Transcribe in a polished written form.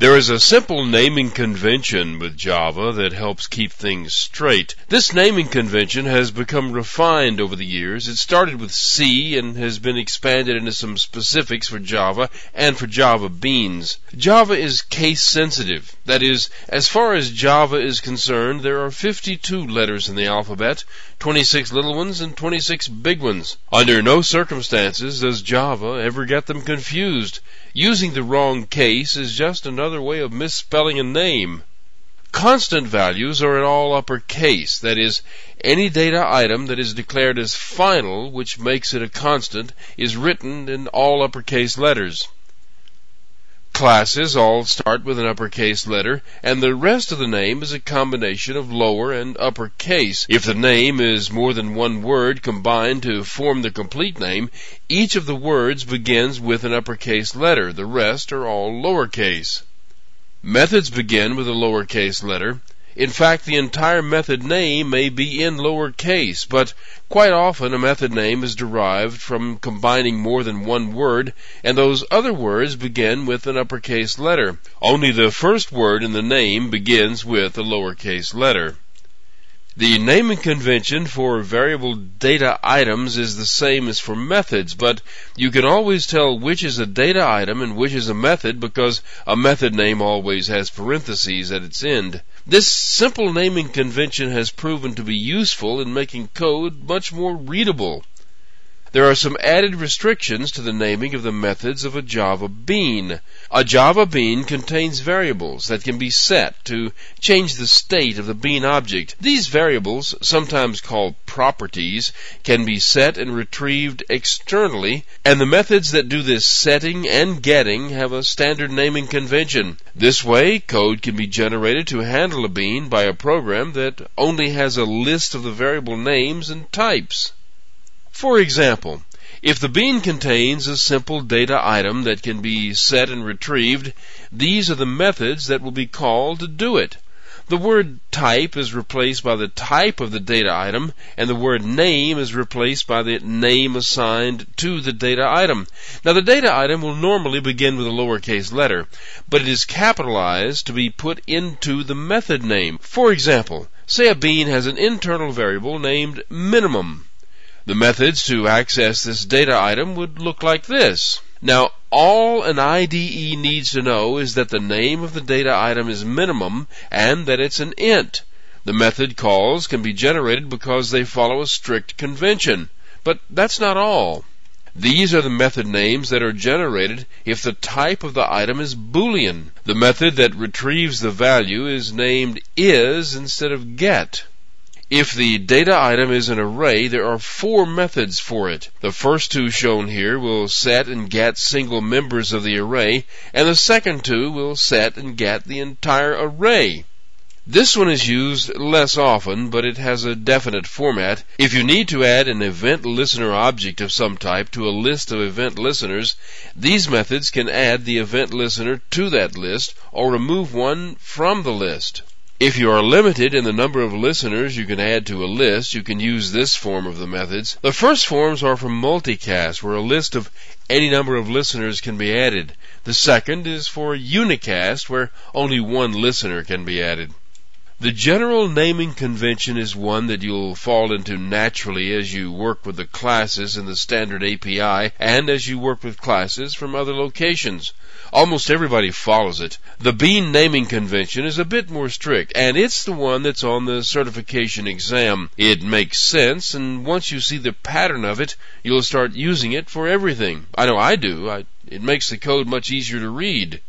There is a simple naming convention with Java that helps keep things straight. This naming convention has become refined over the years. It started with C and has been expanded into some specifics for Java and for Java beans. Java is case sensitive. That is, as far as Java is concerned, there are 52 letters in the alphabet, 26 little ones and 26 big ones. Under no circumstances does Java ever get them confused. Using the wrong case is just another way of misspelling a name. Constant values are in all uppercase. That is, any data item that is declared as final, which makes it a constant, is written in all uppercase letters. Classes all start with an uppercase letter, and the rest of the name is a combination of lower and uppercase. If the name is more than one word combined to form the complete name, each of the words begins with an uppercase letter. The rest are all lowercase. Methods begin with a lowercase letter. In fact, the entire method name may be in lowercase, but quite often a method name is derived from combining more than one word, and those other words begin with an uppercase letter. Only the first word in the name begins with a lowercase letter. The naming convention for variable data items is the same as for methods, but you can always tell which is a data item and which is a method because a method name always has parentheses at its end. This simple naming convention has proven to be useful in making code much more readable. There are some added restrictions to the naming of the methods of a Java bean. A Java bean contains variables that can be set to change the state of the bean object. These variables, sometimes called properties, can be set and retrieved externally, and the methods that do this setting and getting have a standard naming convention. This way, code can be generated to handle a bean by a program that only has a list of the variable names and types. For example, if the bean contains a simple data item that can be set and retrieved, these are the methods that will be called to do it. The word type is replaced by the type of the data item, and the word name is replaced by the name assigned to the data item. Now, the data item will normally begin with a lowercase letter, but it is capitalized to be put into the method name. For example, say a bean has an internal variable named minimum. The methods to access this data item would look like this. Now, all an IDE needs to know is that the name of the data item is minimum and that it's an int. The method calls can be generated because they follow a strict convention. But that's not all. These are the method names that are generated if the type of the item is Boolean. The method that retrieves the value is named is instead of get. If the data item is an array, there are 4 methods for it. The first 2 shown here will set and get single members of the array, and the second 2 will set and get the entire array. This one is used less often, but it has a definite format. If you need to add an event listener object of some type to a list of event listeners, these methods can add the event listener to that list or remove one from the list. If you are limited in the number of listeners you can add to a list, you can use this form of the methods. The first forms are for multicast, where a list of any number of listeners can be added. The second is for unicast, where only one listener can be added. The general naming convention is one that you'll fall into naturally as you work with the classes in the standard API and as you work with classes from other locations. Almost everybody follows it. The bean naming convention is a bit more strict, and it's the one that's on the certification exam. It makes sense, and once you see the pattern of it, you'll start using it for everything. I know I do. It makes the code much easier to read.